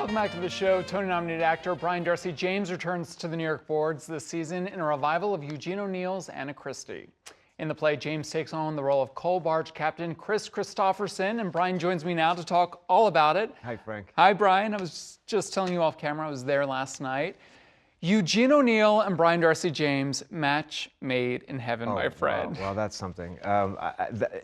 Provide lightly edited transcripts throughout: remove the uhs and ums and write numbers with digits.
Welcome back to the show. Tony-nominated actor Brian Darcy James returns to the New York boards this season in a revival of Eugene O'Neill's Anna Christie. In the play, James takes on the role of coal barge captain Chris Christopherson, and Brian joins me now to talk all about it. Hi, Frank. Hi, Brian. I was just telling you off camera, I was there last night. Eugene O'Neill and Brian Darcy James, match made in heaven, my friend. Well, that's something.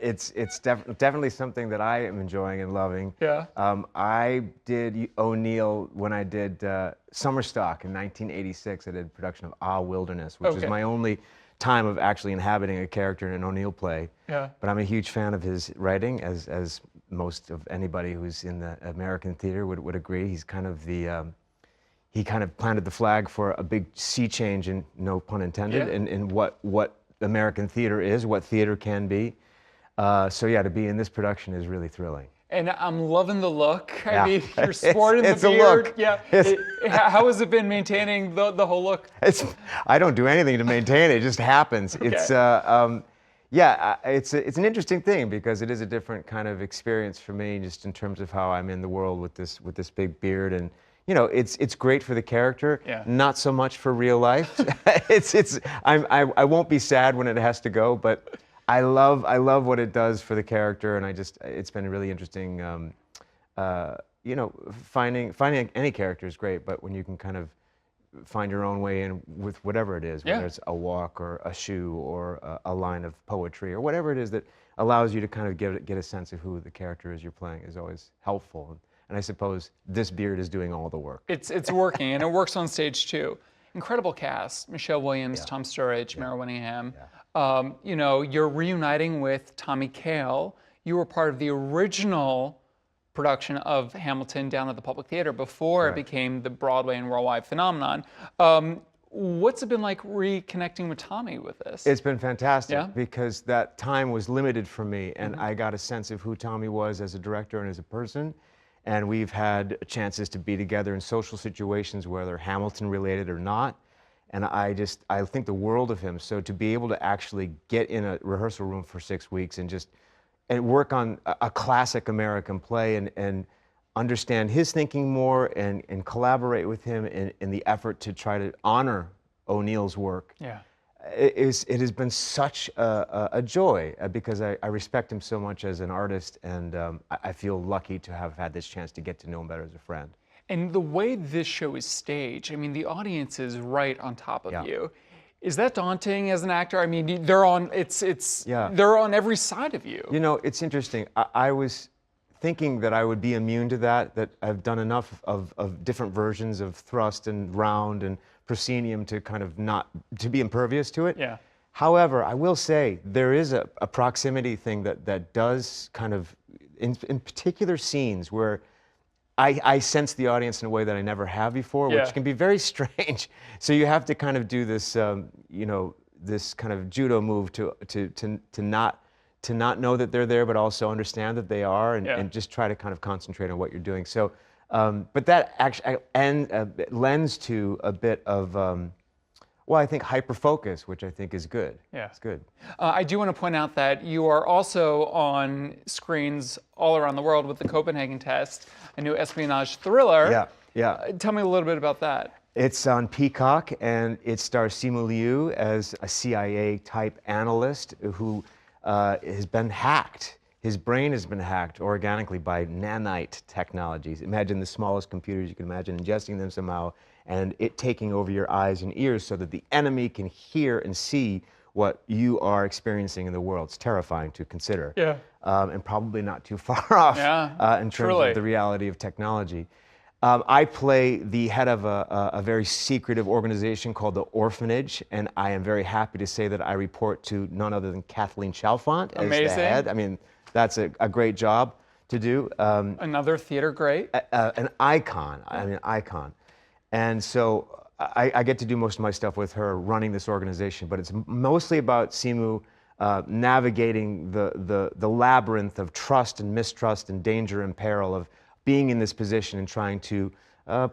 It's definitely something that I am enjoying and loving. Yeah. I did O'Neill when I did Summer Stock in 1986. I did a production of Ah Wilderness, which is my only time of actually inhabiting a character in an O'Neill play. Yeah. But I'm a huge fan of his writing, as most of anybody who's in the American theater would agree. He's kind of the he kind of planted the flag for a big sea change, and no pun intended, in what American theater is, what theater can be. So yeah, to be in this production is really thrilling. And I'm loving the look. I mean, you're sporting the beard. It's a look. Yeah. How has it been maintaining the whole look? I don't do anything to maintain it. It just happens. Okay. It's an interesting thing because it is a different kind of experience for me, just in terms of how I'm in the world with this big beard. And you know, it's great for the character, not so much for real life. I won't be sad when it has to go, but I love what it does for the character, and it's been really interesting. You know, finding any character is great, but when you can kind of find your own way in with whatever it is, whether it's a walk or a shoe or a line of poetry or whatever it is that allows you to kind of get a sense of who the character is you're playing, is always helpful. And I suppose this beard is doing all the work. It's working, and it works on stage too. Incredible cast: Michelle Williams, Tom Sturridge, Mara Winningham. You know, you're reuniting with Tommy Kail. You were part of the original production of Hamilton down at the Public Theater before it became the Broadway and worldwide phenomenon. What's it been like reconnecting with Tommy with this? It's been fantastic because that time was limited for me, and I got a sense of who Tommy was as a director and as a person. And we've had chances to be together in social situations, whether Hamilton related or not. And I think the world of him. So to be able to actually get in a rehearsal room for 6 weeks and work on a classic American play and understand his thinking more and collaborate with him in the effort to try to honor O'Neill's work. Yeah. It has been such a joy because I respect him so much as an artist, and I feel lucky to have had this chance to get to know him better as a friend. And the way this show is staged, I mean, the audience is right on top of you. Is that daunting as an actor? I mean, they're on they're on every side of you. You know, it's interesting. I was thinking that I would be immune to that I've done enough of different versions of thrust and round and proscenium to kind of to be impervious to it. Yeah. However, I will say there is a proximity thing that does kind of, in particular scenes where I sense the audience in a way that I never have before, which can be very strange. So you have to kind of do this, you know, this kind of judo move to not know that they're there, but also understand that they are, and just try to kind of concentrate on what you're doing. So, but that actually lends to a bit of, well, I think hyper-focus, which I think is good. Yeah. It's good. I do want to point out that you are also on screens all around the world with The Copenhagen Test, a new espionage thriller. Yeah. Tell me a little bit about that. It's on Peacock, and it stars Simu Liu as a CIA-type analyst who has been hacked. His brain has been hacked organically by nanite technologies. Imagine the smallest computers you can imagine, ingesting them somehow, and it taking over your eyes and ears so that the enemy can hear and see what you are experiencing in the world. It's terrifying to consider. Yeah. And probably not too far off in terms of the reality of technology. I play the head of a very secretive organization called the Orphanage, and I am very happy to say that I report to none other than Kathleen Chalfant as the head. I mean, that's a great job to do. Another theater great. An icon, icon. And so I get to do most of my stuff with her running this organization, but it's mostly about Simu navigating the labyrinth of trust and mistrust and danger and peril of being in this position and trying to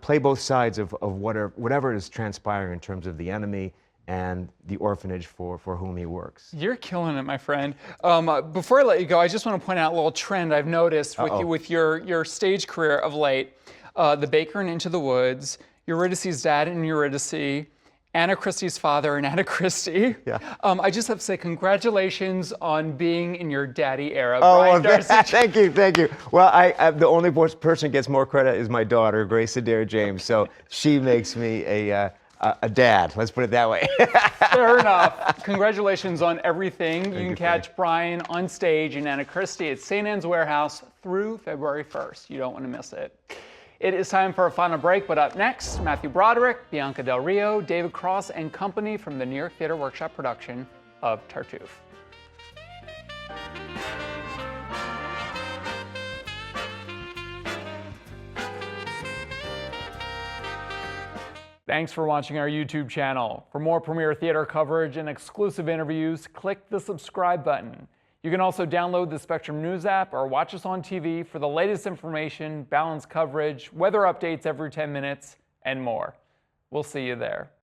play both sides of whatever is transpiring in terms of the enemy and the orphanage for whom he works. You're killing it, my friend. Before I let you go, I just want to point out a little trend I've noticed with your stage career of late. The Baker in Into the Woods, Eurydice's dad in Eurydice, Anna Christie's father in Anna Christie. Yeah. I just have to say congratulations on being in your daddy era, Oh, Brian well, Darcy. thank you. Well, the only person who gets more credit is my daughter, Grace Adair James. So she makes me a dad. Let's put it that way. Fair enough. Congratulations on everything. You can catch Frank. Brian on stage in Anna Christie at St. Anne's Warehouse through February 1st. You don't want to miss it. It is time for a final break, but up next, Matthew Broderick, Bianca Del Rio, David Cross, and company from the New York Theater Workshop production of Tartuffe. Thanks for watching our YouTube channel. For more premiere theater coverage and exclusive interviews, click the subscribe button. You can also download the Spectrum News app or watch us on TV for the latest information, balanced coverage, weather updates every 10 minutes, and more. We'll see you there.